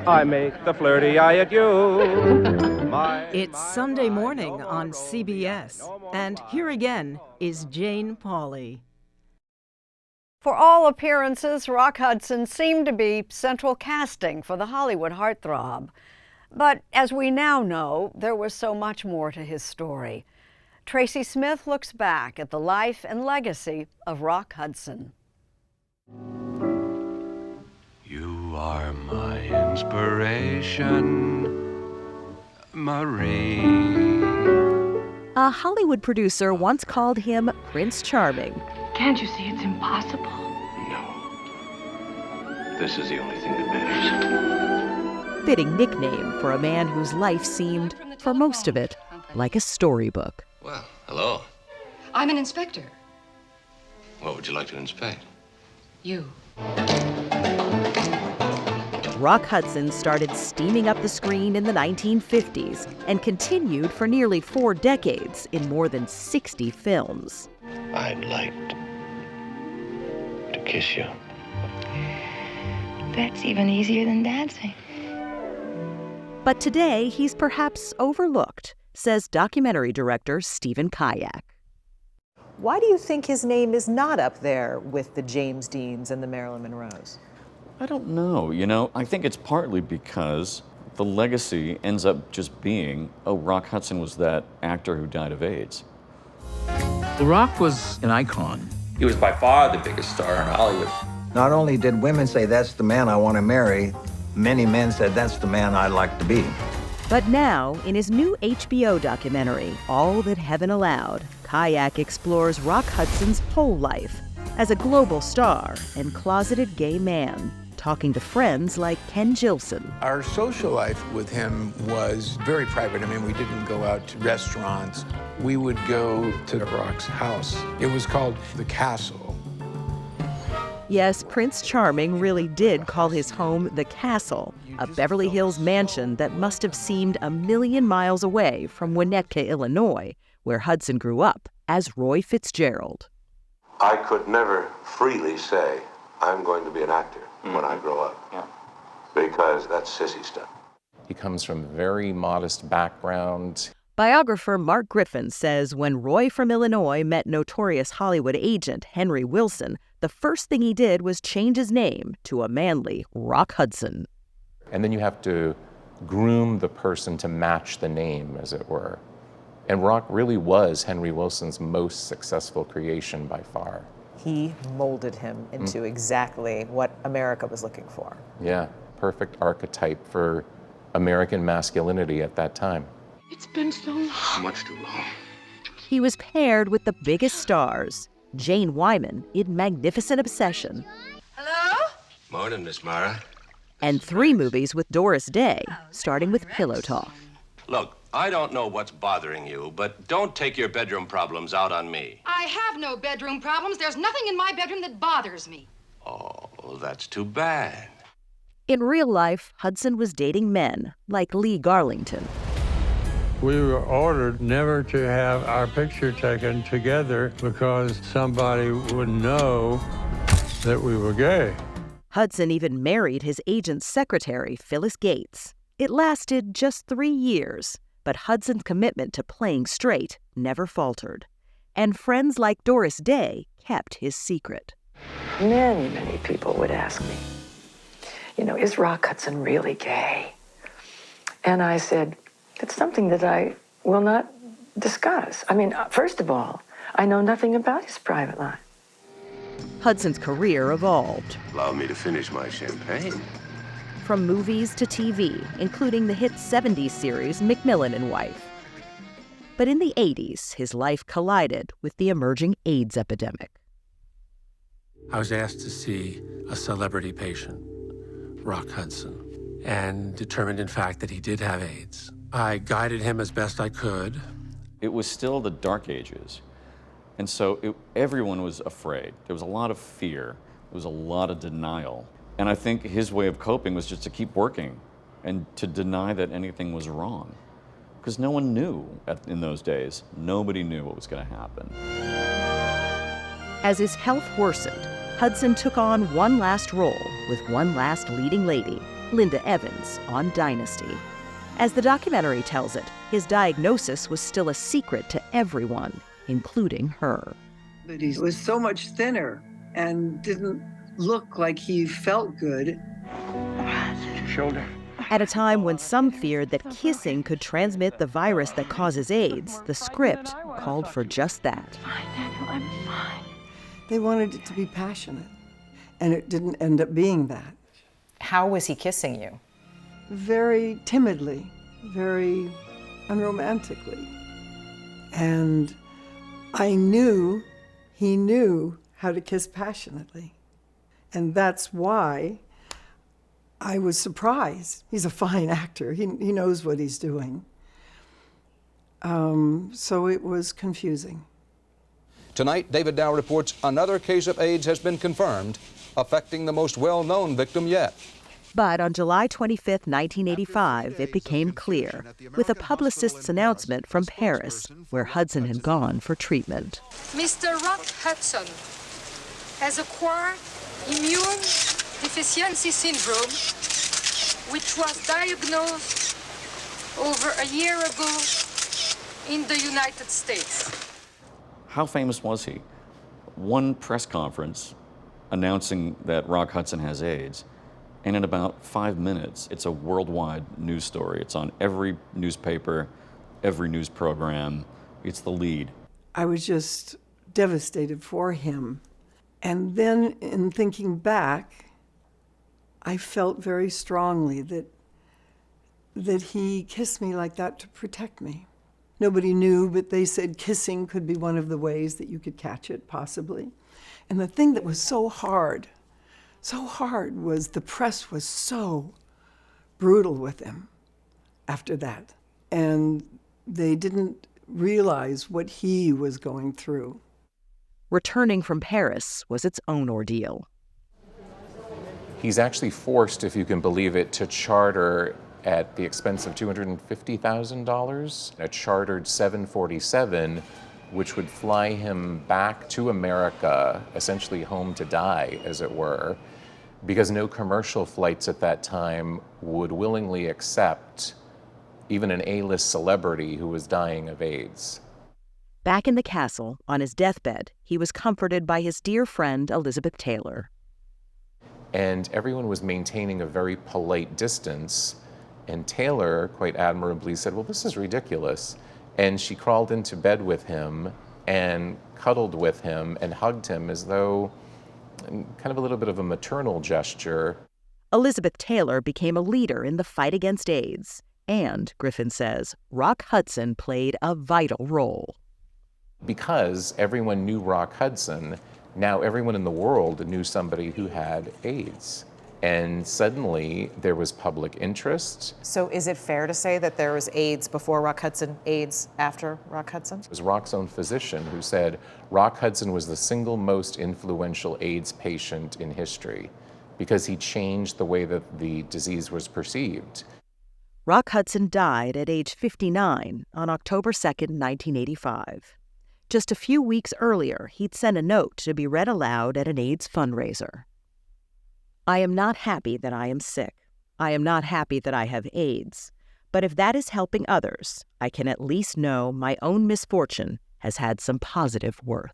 I make the flirty eye at you. It's Sunday morning on CBS, and here again is Jane Pauley. For all appearances, Rock Hudson seemed to be central casting for the Hollywood heartthrob. But as we now know, there was so much more to his story. Tracy Smith looks back at the life and legacy of Rock Hudson. You are my inspiration, Marie. A Hollywood producer once called him Prince Charming. Can't you see it's impossible? No. This is the only thing that matters. Fitting nickname for a man whose life seemed, for most of it, like a storybook. Well, hello. I'm an inspector. What would you like to inspect? You. Rock Hudson started steaming up the screen in the 1950s and continued for nearly 4 decades in more than 60 films. I'd like to kiss you. That's even easier than dancing. But today, he's perhaps overlooked, says documentary director Stephen Kijak. Why do you think his name is not up there with the James Deans and the Marilyn Monroes? I don't know. I think it's partly because the legacy ends up just being, oh, Rock Hudson was that actor who died of AIDS. The Rock was an icon. He was by far the biggest star in Hollywood. Not only did women say, that's the man I want to marry, many men said, that's the man I'd like to be. But now, in his new HBO documentary, All That Heaven Allowed, Kijak explores Rock Hudson's whole life as a global star and closeted gay man, talking to friends like Ken Jilson. Our social life with him was very private. I mean, we didn't go out to restaurants. We would go to Rock's house. It was called the Castle. Yes, Prince Charming really did call his home the Castle, a Beverly Hills mansion that must have seemed a million miles away from Winnetka, Illinois, where Hudson grew up as Roy Fitzgerald. I could never freely say, I'm going to be an actor when I grow up. Yeah. Because that's sissy stuff. He comes from a very modest background. Biographer Mark Griffin says when Roy from Illinois met notorious Hollywood agent Henry Wilson, the first thing he did was change his name to a manly Rock Hudson. And then you have to groom the person to match the name, as it were. And Rock really was Henry Wilson's most successful creation by far. He molded him into exactly what America was looking for. Yeah, perfect archetype for American masculinity at that time. It's been so long. Much too long. He was paired with the biggest stars, Jane Wyman in Magnificent Obsession. Hello? Morning, Miss Mara. And 3 movies with Doris Day, starting with Pillow Talk. Look, I don't know what's bothering you, but don't take your bedroom problems out on me. I have no bedroom problems. There's nothing in my bedroom that bothers me. Oh, that's too bad. In real life, Hudson was dating men like Lee Garlington. We were ordered never to have our picture taken together because somebody would know that we were gay. Hudson even married his agent's secretary, Phyllis Gates. It lasted just 3 years, but Hudson's commitment to playing straight never faltered. And friends like Doris Day kept his secret. Many people would ask me, is Rock Hudson really gay? And I said, it's something that I will not discuss. I mean, first of all, I know nothing about his private life. Hudson's career evolved. Allow me to finish my champagne. From movies to TV, including the hit 70s series Macmillan and Wife. But in the 80s, his life collided with the emerging AIDS epidemic. I was asked to see a celebrity patient, Rock Hudson, and determined, in fact, that he did have AIDS. I guided him as best I could. It was still the Dark Ages, and so everyone was afraid. There was a lot of fear. There was a lot of denial. And I think his way of coping was just to keep working and to deny that anything was wrong. Because no one knew in those days. Nobody knew what was going to happen. As his health worsened, Hudson took on one last role with one last leading lady, Linda Evans on Dynasty. As the documentary tells it, his diagnosis was still a secret to everyone, including her. But he was so much thinner and didn't look like he felt good. Shoulder. At a time when some feared that kissing could transmit the virus that causes AIDS, the script called for just that. I'm fine. They wanted it to be passionate, and it didn't end up being that. How was he kissing you? Very timidly, very unromantically. And I knew he knew how to kiss passionately. And that's why I was surprised. He's a fine actor. He knows what he's doing. So it was confusing. Tonight, David Dow reports another case of AIDS has been confirmed, affecting the most well-known victim yet. But on July 25, 1985, it became clear, with a publicist's announcement from Paris, where Hudson had gone for treatment. Mr. Rock Hudson has acquired immune deficiency syndrome, which was diagnosed over a year ago in the United States. How famous was he? One press conference announcing that Rock Hudson has AIDS, and in about 5 minutes, it's a worldwide news story. It's on every newspaper, every news program. It's the lead. I was just devastated for him. And then in thinking back, I felt very strongly that he kissed me like that to protect me. Nobody knew, but they said kissing could be one of the ways that you could catch it, possibly. And the thing that was so hard was the press was so brutal with him after that. And they didn't realize what he was going through. Returning from Paris was its own ordeal. He's actually forced, if you can believe it, to charter at the expense of $250,000, a chartered 747, which would fly him back to America, essentially home to die, as it were, because no commercial flights at that time would willingly accept even an A-list celebrity who was dying of AIDS. Back in the castle, on his deathbed, he was comforted by his dear friend Elizabeth Taylor. And everyone was maintaining a very polite distance, and Taylor, quite admirably, said, well, this is ridiculous. And she crawled into bed with him and cuddled with him and hugged him as though kind of a little bit of a maternal gesture. Elizabeth Taylor became a leader in the fight against AIDS, and, Griffin says, Rock Hudson played a vital role. Because everyone knew Rock Hudson, now everyone in the world knew somebody who had AIDS. And suddenly there was public interest. So is it fair to say that there was AIDS before Rock Hudson, AIDS after Rock Hudson? It was Rock's own physician who said Rock Hudson was the single most influential AIDS patient in history because he changed the way that the disease was perceived. Rock Hudson died at age 59 on October 2nd, 1985. Just a few weeks earlier, he'd sent a note to be read aloud at an AIDS fundraiser. I am not happy that I am sick. I am not happy that I have AIDS. But if that is helping others, I can at least know my own misfortune has had some positive worth.